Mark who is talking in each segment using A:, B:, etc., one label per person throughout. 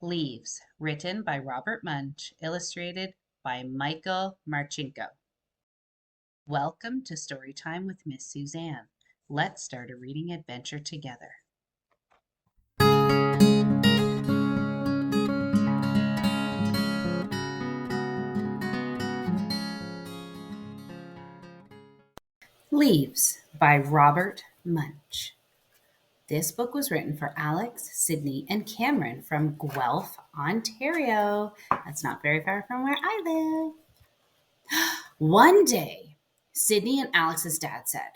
A: Leaves, written by Robert Munsch, illustrated by Michael Marchinko. Welcome to Storytime with Miss Suzanne. Let's start a reading adventure together. Leaves by Robert Munsch. This book was written for Alex, Sydney, and Cameron from Guelph, Ontario. That's not very far from where I live. One day, Sydney and Alex's dad said,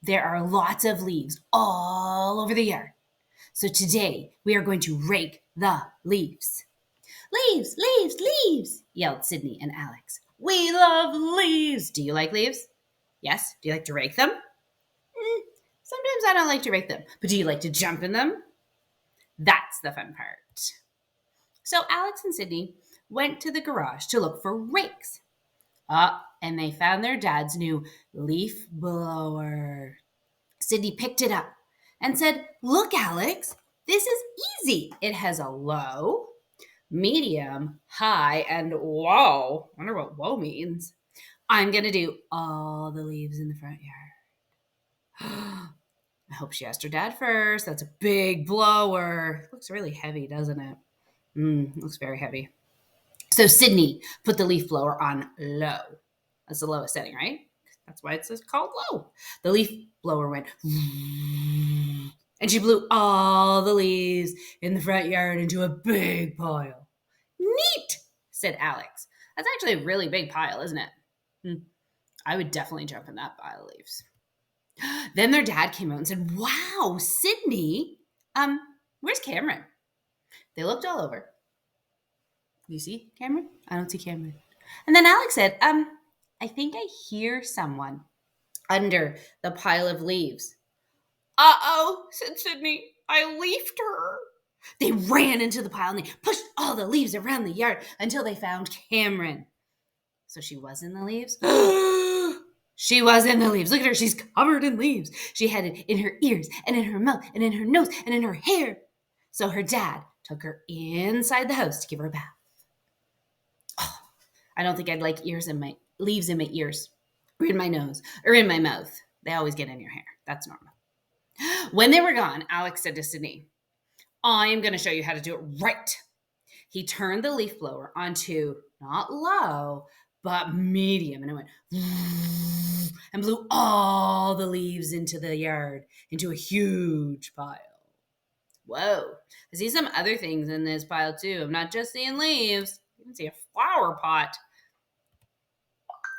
A: "There are lots of leaves all over the yard. So today we are going to rake the leaves." "Leaves, leaves, leaves," yelled Sydney and Alex. "We love leaves. Do you like leaves?" "Yes." "Do you like to rake them?" Sometimes I don't like to rake them. But do you like to jump in them?" That's the fun part. So Alex and Sydney went to the garage to look for rakes. And they found their dad's new leaf blower. Sydney picked it up and said, "Look, Alex, this is easy. It has a low, medium, high, and whoa." I wonder what whoa means. "I'm going to do all the leaves in the front yard." I hope she asked her dad first. That's a big blower. Looks really heavy, doesn't it? Looks very heavy. So Sydney put the leaf blower on low. That's the lowest setting, right? That's why it's called low. The leaf blower went, and she blew all the leaves in the front yard into a big pile. "Neat," said Alex. "That's actually a really big pile, isn't it?" I would definitely jump in that pile of leaves. Then their dad came out and said, "Wow, Sydney, where's Cameron?" They looked all over. "You see Cameron?" "I don't see Cameron." And then Alex said, "I think I hear someone under the pile of leaves." "Uh-oh," said Sydney. "I leafed her." They ran into the pile and they pushed all the leaves around the yard until they found Cameron. So she was in the leaves? She was in the leaves. Look at her. She's covered in leaves. She had it in her ears and in her mouth and in her nose and in her hair. So her dad took her inside the house to give her a bath. Oh, I don't think I'd like leaves in my ears or in my nose or in my mouth. They always get in your hair. That's normal. When they were gone, Alex said to Sydney, "I am going to show you how to do it right." He turned the leaf blower onto not low, but medium, and it went and blew all the leaves into the yard, into a huge pile. Whoa, I see some other things in this pile too. I'm not just seeing leaves. I can see a flower pot.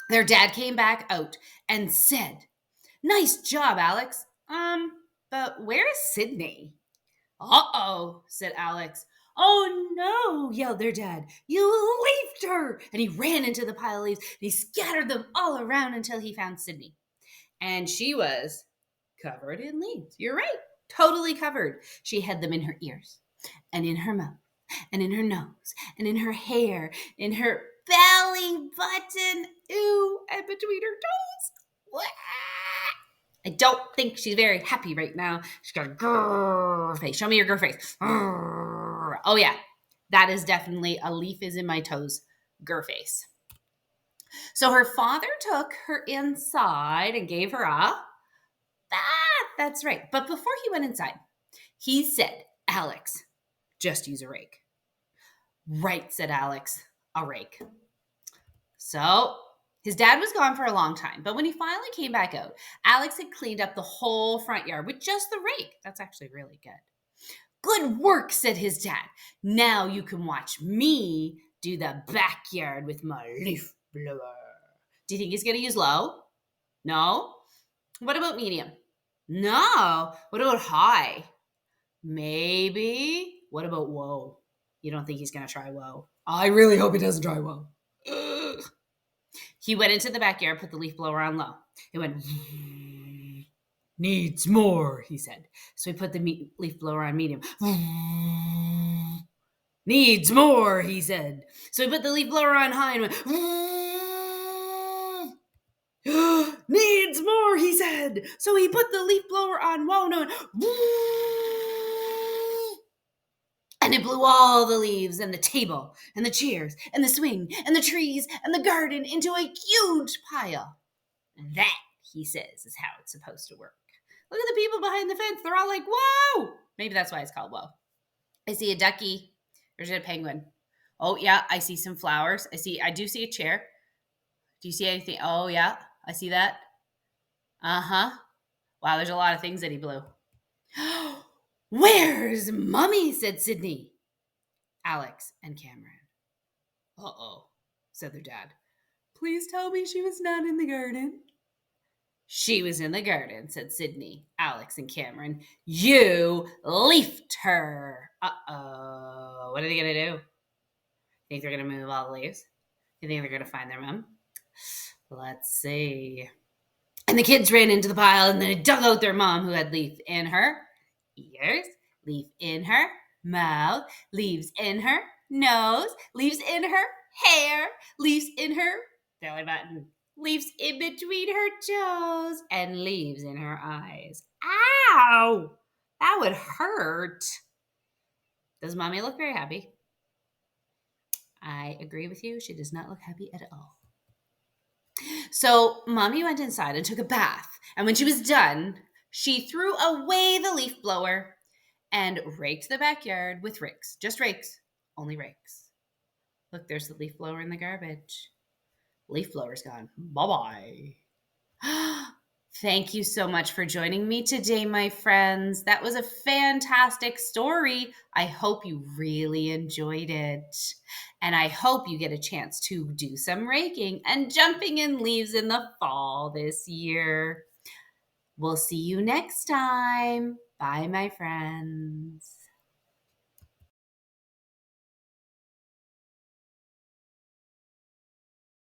A: Their dad came back out and said, "Nice job, Alex. But where is Sydney?" "Uh-oh," said Alex. "Oh no," yelled their dad. "You leafed her!" And he ran into the pile of leaves and he scattered them all around until he found Sydney. And she was covered in leaves. You're right, totally covered. She had them in her ears and in her mouth and in her nose and in her hair, in her belly button, ooh, and between her toes. Wah! I don't think she's very happy right now. She's got a grrr face. Show me your grrr face. Grrr. Oh, yeah. That is definitely a leaf is in my toes grrr face. So her father took her inside and gave her a bath. That's right. But before he went inside, he said, "Alex, just use a rake." "Right," said Alex, "a rake." So his dad was gone for a long time, but when he finally came back out, Alex had cleaned up the whole front yard with just the rake. That's actually really good. "Good work," said his dad. "Now you can watch me do the backyard with my leaf blower." Do you think he's going to use low? No? What about medium? No. What about high? Maybe. What about whoa? You don't think he's going to try whoa? I really hope he doesn't try whoa. Ugh. He went into the backyard, put the leaf blower on low. It went, "Needs more," he said. So he put the leaf blower on medium. "Needs more," he said. So he put the leaf blower on high and went, "Needs more," he said. So he put the leaf blower on low and went, And it blew all the leaves and the table and the chairs and the swing and the trees and the garden into a huge pile. And that, he says, is how it's supposed to work. Look at the people behind the fence. They're all like, whoa! Maybe that's why it's called whoa. I see a ducky. There's a penguin. Oh, yeah, I see some flowers. I do see a chair. Do you see anything? Oh, yeah, I see that. Uh-huh. Wow, there's a lot of things that he blew. Where's Mommy? Said Sydney, Alex, and Cameron. Uh-oh, said their dad. Please tell me she was not in the garden. She was in the garden, said Sydney, Alex, and Cameron. You leafed her. Uh-oh. What are they going to do? Think they're going to move all the leaves? You think they're going to find their mom? Let's see. And the kids ran into the pile and then dug out their mom, who had leaf in her ears, leaf in her mouth, leaves in her nose, leaves in her hair, leaves in her belly button, leaves in between her toes, and leaves in her eyes. Ow! That would hurt. Does Mommy look very happy? I agree with you. She does not look happy at all. So Mommy went inside and took a bath. And when she was done, she threw away the leaf blower and raked the backyard with rakes. Just rakes. Only rakes. Look, there's the leaf blower in the garbage. Leaf blower's gone. Bye-bye. Thank you so much for joining me today, my friends. That was a fantastic story. I hope you really enjoyed it. And I hope you get a chance to do some raking and jumping in leaves in the fall this year. We'll see you next time. Bye, my friends.